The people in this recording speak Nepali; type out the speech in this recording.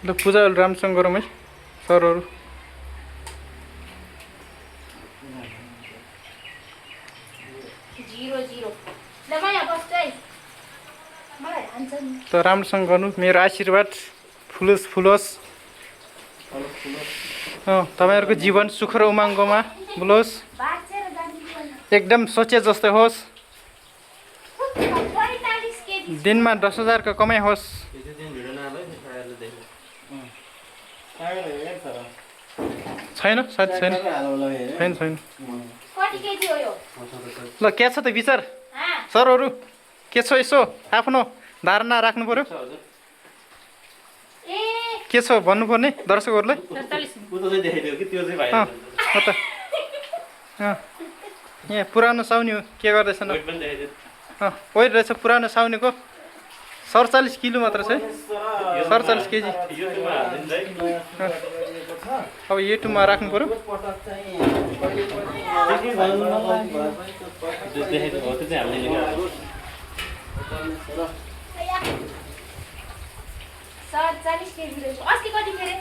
ल पूजा राम्रोसँग गरौँ है सरहरू। त राम्रोसँग गर्नु, मेरो आशीर्वाद फुलोस्। तपाईँहरूको जीवन सुख र उमङ्गमा बुलोस्, एकदम सोचे जस्तै होस्, दिनमा 10,000 को कमाइ होस्। छैन सायद छैन। ल के छ त विचार सरहरू, के छ यसो आफ्नो धारणा राख्नु पर्यो। के छ भन्नुपर्ने दर्शकहरूलाई। यहाँ पुरानो साउनी हो, के गर्दैछन्? वेट रहेछ पुरानो साउनीको 47 किलो मात्र छ है, 47 केजी। अब युट्युबमा राख्नु पर्यो। सर 40 केजी अस्ति कति फेरे